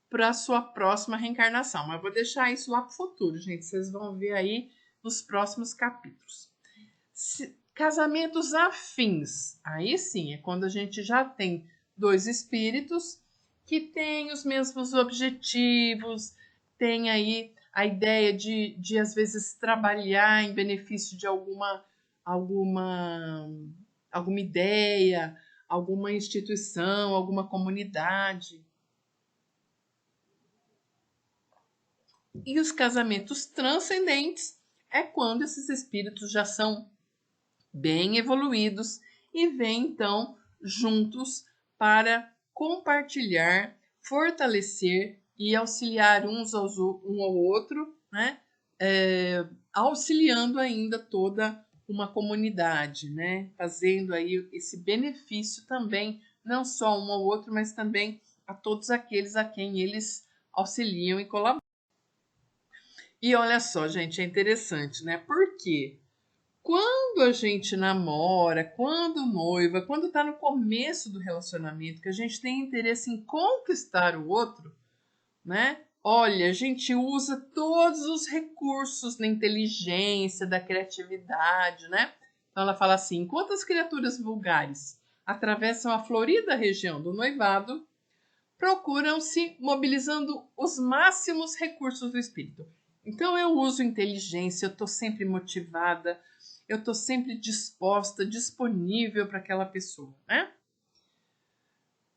para a sua próxima reencarnação. Mas vou deixar isso lá para o futuro, gente. Vocês vão ver aí nos próximos capítulos. Casamentos afins. Aí sim, é quando a gente já tem dois espíritos que têm os mesmos objetivos, tem aí a ideia de às vezes trabalhar em benefício de alguma ideia, alguma instituição, alguma comunidade. E os casamentos transcendentes é quando esses espíritos já são bem evoluídos e vêm então juntos para compartilhar, fortalecer e auxiliar um ao outro, né? Auxiliando ainda toda uma comunidade, né? Fazendo aí esse benefício também, não só um ao outro, mas também a todos aqueles a quem eles auxiliam e colaboram. E olha só, gente, é interessante, né? Porque quando a gente namora, quando noiva, quando tá no começo do relacionamento, que a gente tem interesse em conquistar o outro, né? Olha, a gente usa todos os recursos da inteligência, da criatividade, né? Então ela fala assim: enquanto as criaturas vulgares atravessam a florida região do noivado, procuram-se mobilizando os máximos recursos do espírito. Então eu uso inteligência, eu estou sempre motivada, eu estou sempre disposta, disponível para aquela pessoa, né?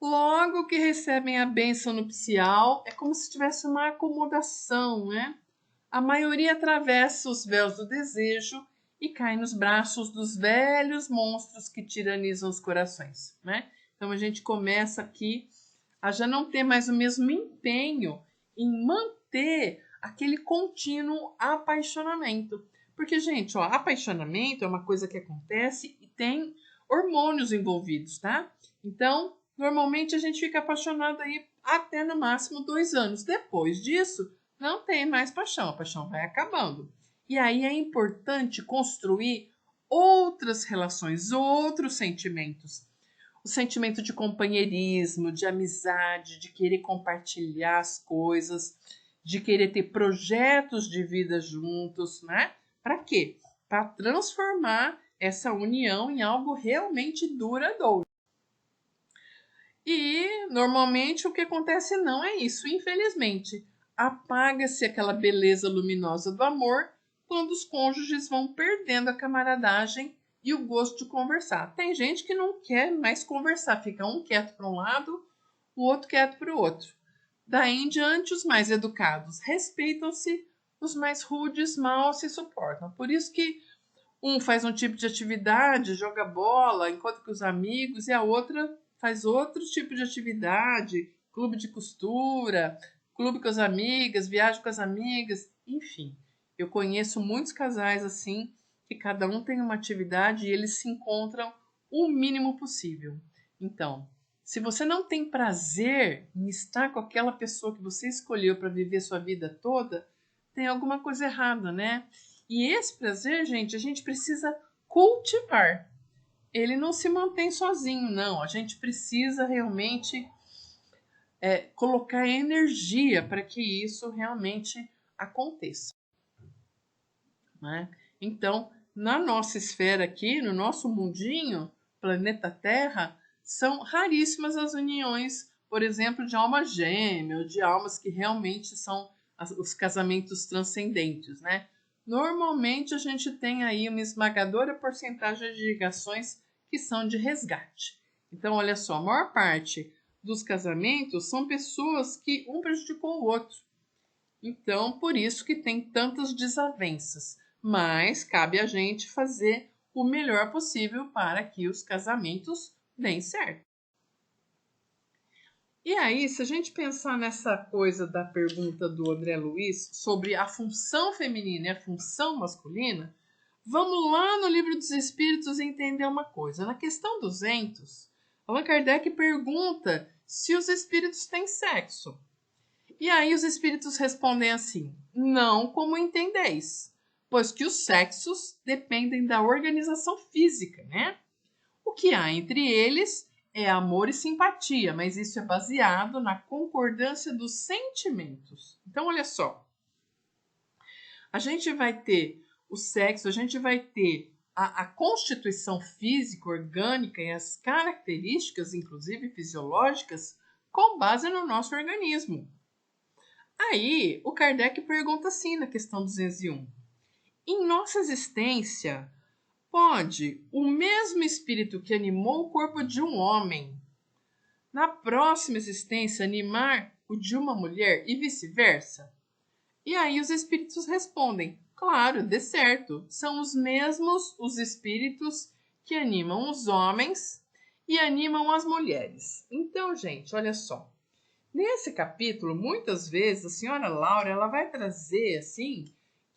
Logo que recebem a bênção nupcial, é como se tivesse uma acomodação, né? A maioria atravessa os véus do desejo e cai nos braços dos velhos monstros que tiranizam os corações, né? Então a gente começa aqui a já não ter mais o mesmo empenho em manter aquele contínuo apaixonamento. Porque, gente, apaixonamento é uma coisa que acontece e tem hormônios envolvidos, tá? Então, normalmente a gente fica apaixonado aí até no máximo 2 anos. Depois disso, não tem mais paixão, a paixão vai acabando. E aí é importante construir outras relações, outros sentimentos. O sentimento de companheirismo, de amizade, de querer compartilhar as coisas, de querer ter projetos de vida juntos, né? Para quê? Para transformar essa união em algo realmente duradouro. E normalmente o que acontece não é isso, infelizmente. Apaga-se aquela beleza luminosa do amor quando os cônjuges vão perdendo a camaradagem e o gosto de conversar. Tem gente que não quer mais conversar, fica um quieto para um lado, o outro quieto para o outro. Daí em diante, os mais educados respeitam-se, os mais rudes mal se suportam. Por isso que um faz um tipo de atividade, joga bola, encontra com os amigos, e a outra faz outro tipo de atividade, clube de costura, clube com as amigas, viagem com as amigas, enfim. Eu conheço muitos casais assim, que cada um tem uma atividade e eles se encontram o mínimo possível. Então, se você não tem prazer em estar com aquela pessoa que você escolheu para viver sua vida toda, tem alguma coisa errada, né? E esse prazer, gente, a gente precisa cultivar. ele não se mantém sozinho, não. A gente precisa realmente colocar energia para que isso realmente aconteça, né? Então, na nossa esfera aqui, no nosso mundinho, planeta Terra, são raríssimas as uniões, por exemplo, de alma gêmea, ou de almas que realmente são os casamentos transcendentes, né? Normalmente a gente tem aí uma esmagadora porcentagem de ligações que são de resgate. Então, olha só, a maior parte dos casamentos são pessoas que um prejudicou o outro. Então, por isso que tem tantas desavenças. Mas cabe a gente fazer o melhor possível para que os casamentos deem certo. E aí, se a gente pensar nessa coisa da pergunta do André Luiz sobre a função feminina e a função masculina, vamos lá no Livro dos Espíritos entender uma coisa. Na questão 200, Allan Kardec pergunta se os espíritos têm sexo. E aí os espíritos respondem assim: não como entendeis, pois que os sexos dependem da organização física, né? O que há entre eles é amor e simpatia, mas isso é baseado na concordância dos sentimentos. Então, olha só, a gente vai ter o sexo, a gente vai ter a constituição física, orgânica e as características, inclusive fisiológicas, com base no nosso organismo. Aí, o Kardec pergunta assim na questão 201. Em nossa existência, pode o mesmo espírito que animou o corpo de um homem, na próxima existência, animar o de uma mulher e vice-versa? E aí os espíritos respondem: claro, de certo, são os mesmos os espíritos que animam os homens e animam as mulheres. Então, gente, olha só. Nesse capítulo, muitas vezes, a senhora Laura ela vai trazer assim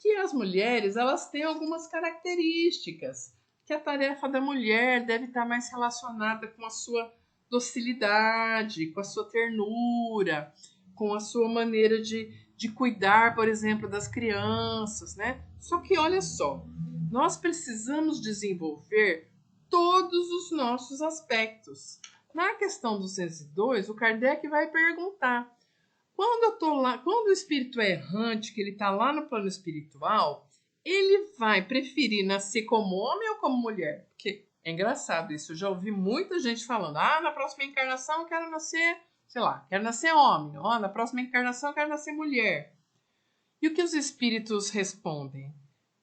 que as mulheres elas têm algumas características, que a tarefa da mulher deve estar mais relacionada com a sua docilidade, com a sua ternura, com a sua maneira de cuidar, por exemplo, das crianças, né? Só que olha só, nós precisamos desenvolver todos os nossos aspectos. Na questão 202, o Kardec vai perguntar: quando eu tô lá, quando o espírito é errante, que ele está lá no plano espiritual, ele vai preferir nascer como homem ou como mulher? Porque é engraçado isso, eu já ouvi muita gente falando: ah, na próxima encarnação eu quero nascer, sei lá, quero nascer homem, ó, na próxima encarnação eu quero nascer mulher. E o que os espíritos respondem?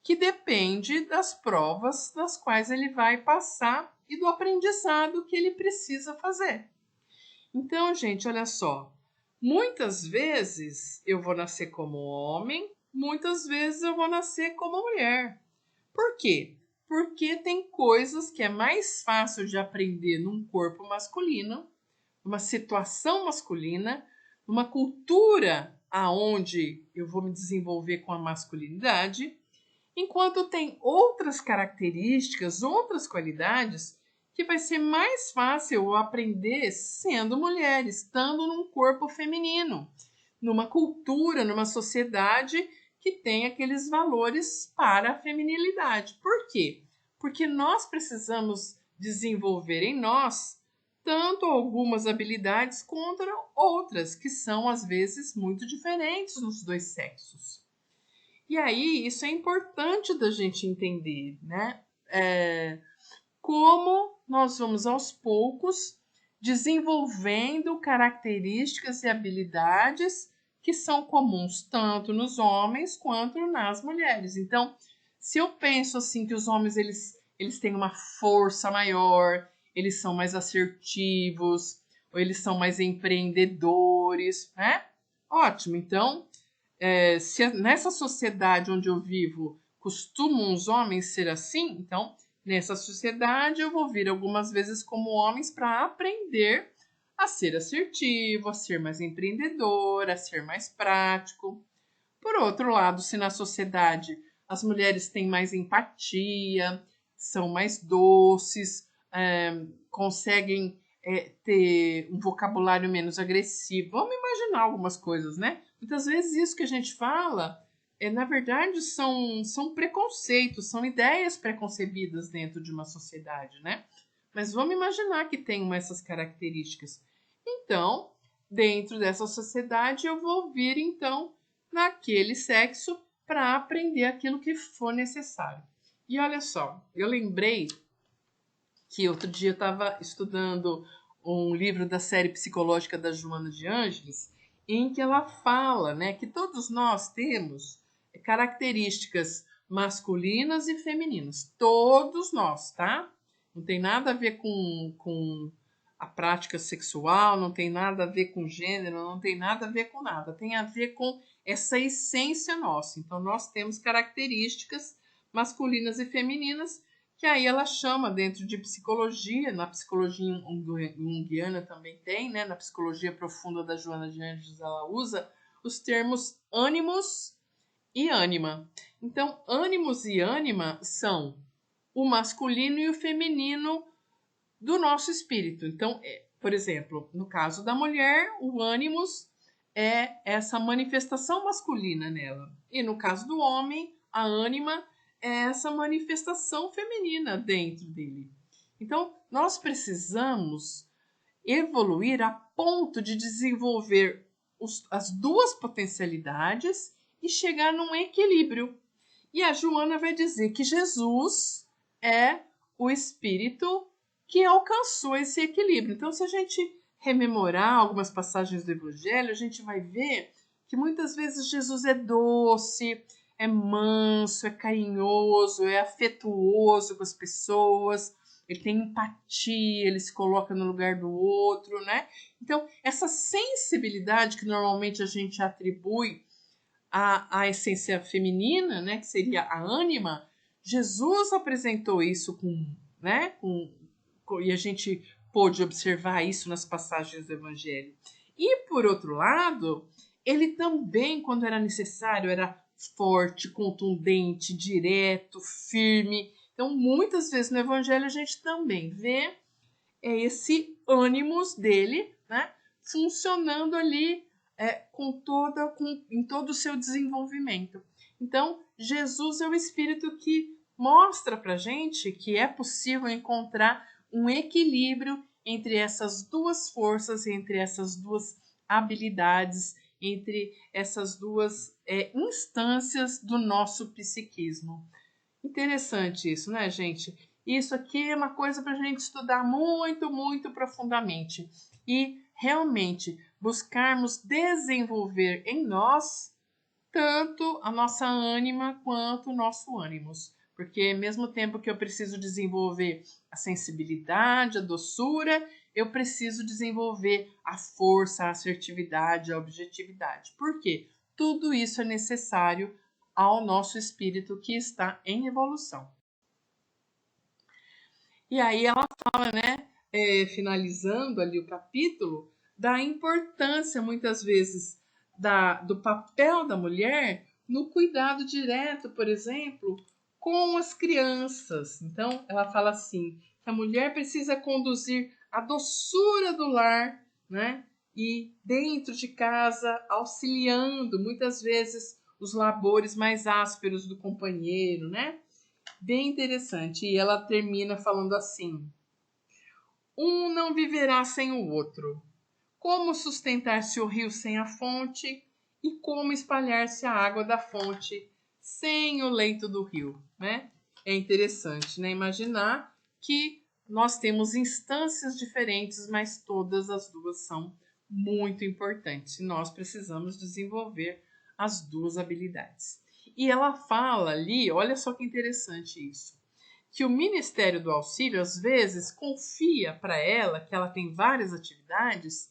Que depende das provas das quais ele vai passar e do aprendizado que ele precisa fazer. Então, gente, olha só. Muitas vezes eu vou nascer como homem, muitas vezes eu vou nascer como mulher. Por quê? Porque tem coisas que é mais fácil de aprender num corpo masculino, numa situação masculina, numa cultura aonde eu vou me desenvolver com a masculinidade, enquanto tem outras características, outras qualidades que vai ser mais fácil aprender sendo mulher, estando num corpo feminino, numa cultura, numa sociedade que tem aqueles valores para a feminilidade. Por quê? Porque nós precisamos desenvolver em nós tanto algumas habilidades contra outras, que são às vezes muito diferentes nos dois sexos. E aí, isso é importante da gente entender, né? Como nós vamos aos poucos desenvolvendo características e habilidades que são comuns tanto nos homens quanto nas mulheres. Então, se eu penso assim que os homens eles têm uma força maior, eles são mais assertivos, ou eles são mais empreendedores, né? Ótimo. Então, se nessa sociedade onde eu vivo costumam os homens ser assim, então nessa sociedade eu vou vir algumas vezes como homens para aprender a ser assertivo, a ser mais empreendedor, a ser mais prático. Por outro lado, se na sociedade as mulheres têm mais empatia, são mais doces, conseguem ter um vocabulário menos agressivo. Vamos imaginar algumas coisas, né? Muitas vezes isso que a gente fala, na verdade, são preconceitos, são ideias preconcebidas dentro de uma sociedade, né? mas vamos imaginar que tem essas características. Então, dentro dessa sociedade, eu vou vir, então, naquele sexo para aprender aquilo que for necessário. E olha só, eu lembrei que outro dia eu estava estudando um livro da série psicológica da Joana de Ângeles, em que ela fala, né, que todos nós temos características masculinas e femininas. Todos nós, tá? Não tem nada a ver com a prática sexual, não tem nada a ver com gênero, não tem nada a ver com nada. Tem a ver com essa essência nossa. Então, nós temos características masculinas e femininas que aí ela chama dentro de psicologia, na psicologia junguiana também tem, né? Na psicologia profunda da Joana de Ângeles ela usa os termos ânimos e ânima. Então, ânimos e ânima são o masculino e o feminino do nosso espírito. Então, por exemplo, no caso da mulher, o ânimos é essa manifestação masculina nela. E no caso do homem, a ânima é essa manifestação feminina dentro dele. Então, nós precisamos evoluir a ponto de desenvolver as duas potencialidades e chegar num equilíbrio. E a Joana vai dizer que Jesus é o espírito que alcançou esse equilíbrio. Então, se a gente rememorar algumas passagens do Evangelho, a gente vai ver que muitas vezes Jesus é doce, é manso, é carinhoso, é afetuoso com as pessoas, ele tem empatia, ele se coloca no lugar do outro, né? Então, essa sensibilidade que normalmente a gente atribui à essência feminina, né, que seria a ânima, Jesus apresentou isso e a gente pôde observar isso nas passagens do Evangelho. E, por outro lado, ele também, quando era necessário, era forte, contundente, direto, firme. Então, muitas vezes no Evangelho a gente também vê esse ânimos dele, né, funcionando ali em todo o seu desenvolvimento. Então, Jesus é o Espírito que mostra para a gente que é possível encontrar um equilíbrio entre essas duas forças, entre essas duas habilidades, entre essas duas instâncias do nosso psiquismo. Interessante isso, né, gente? Isso aqui é uma coisa para a gente estudar muito, muito profundamente e realmente buscarmos desenvolver em nós tanto a nossa ânima quanto o nosso ânimos. Porque ao mesmo tempo que eu preciso desenvolver a sensibilidade, a doçura, eu preciso desenvolver a força, a assertividade, a objetividade. Por quê? Tudo isso é necessário ao nosso espírito que está em evolução. E aí ela fala, né, finalizando ali o capítulo, da importância, muitas vezes, do papel da mulher no cuidado direto, por exemplo, com as crianças. Então, ela fala assim, que a mulher precisa conduzir a doçura do lar, né? E dentro de casa, auxiliando, muitas vezes, os labores mais ásperos do companheiro, né? Bem interessante. E ela termina falando assim: um não viverá sem o outro. Como sustentar-se o rio sem a fonte e como espalhar-se a água da fonte sem o leito do rio, né? É interessante, né? Imaginar que nós temos instâncias diferentes, mas todas as duas são muito importantes. E nós precisamos desenvolver as duas habilidades. E ela fala ali, olha só que interessante isso, que o Ministério do Auxílio, às vezes, confia para ela, que ela tem várias atividades,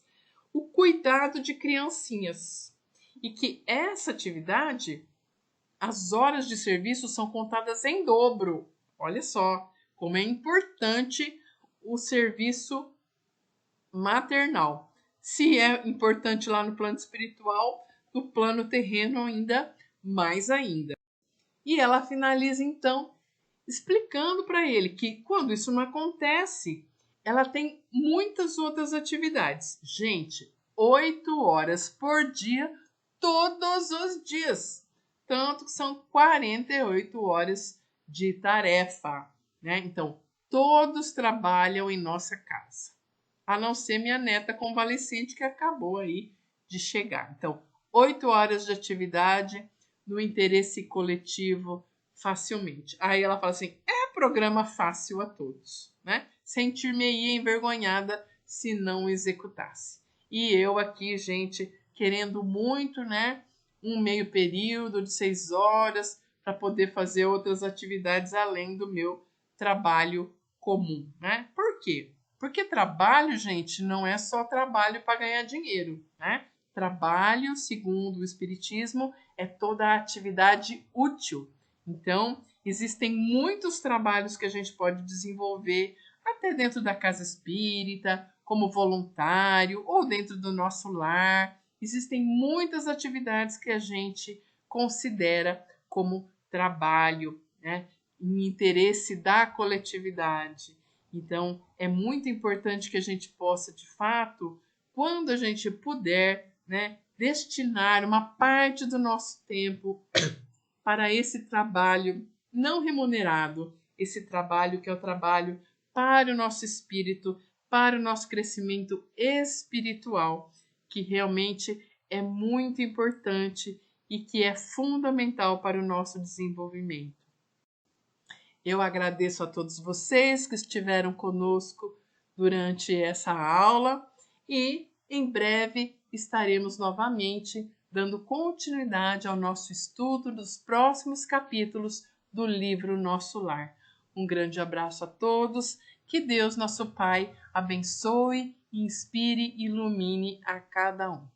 o cuidado de criancinhas. E que essa atividade, as horas de serviço são contadas em dobro. Olha só como é importante o serviço maternal. Se é importante lá no plano espiritual, no plano terreno ainda mais ainda. E ela finaliza então explicando para ele que quando isso não acontece, ela tem muitas outras atividades. Gente, 8 horas por dia, todos os dias. Tanto que são 48 horas de tarefa, né? Então, todos trabalham em nossa casa, a não ser minha neta convalescente que acabou aí de chegar. Então, 8 horas de atividade no interesse coletivo facilmente. Aí ela fala assim, programa fácil a todos, né? Sentir-me-ia envergonhada se não executasse. E eu aqui, gente, querendo muito, né? Um meio período de 6 horas para poder fazer outras atividades além do meu trabalho comum, né? Por quê? Porque trabalho, gente, não é só trabalho para ganhar dinheiro, né? Trabalho, segundo o Espiritismo, é toda a atividade útil. Então, existem muitos trabalhos que a gente pode desenvolver até dentro da casa espírita, como voluntário ou dentro do nosso lar. Existem muitas atividades que a gente considera como trabalho, né, em interesse da coletividade. Então, é muito importante que a gente possa, de fato, quando a gente puder, né, destinar uma parte do nosso tempo para esse trabalho não remunerado, esse trabalho que é o trabalho para o nosso espírito, para o nosso crescimento espiritual, que realmente é muito importante e que é fundamental para o nosso desenvolvimento. Eu agradeço a todos vocês que estiveram conosco durante essa aula e em breve estaremos novamente dando continuidade ao nosso estudo dos próximos capítulos do livro Nosso Lar. Um grande abraço a todos, que Deus, nosso Pai, abençoe, inspire e ilumine a cada um.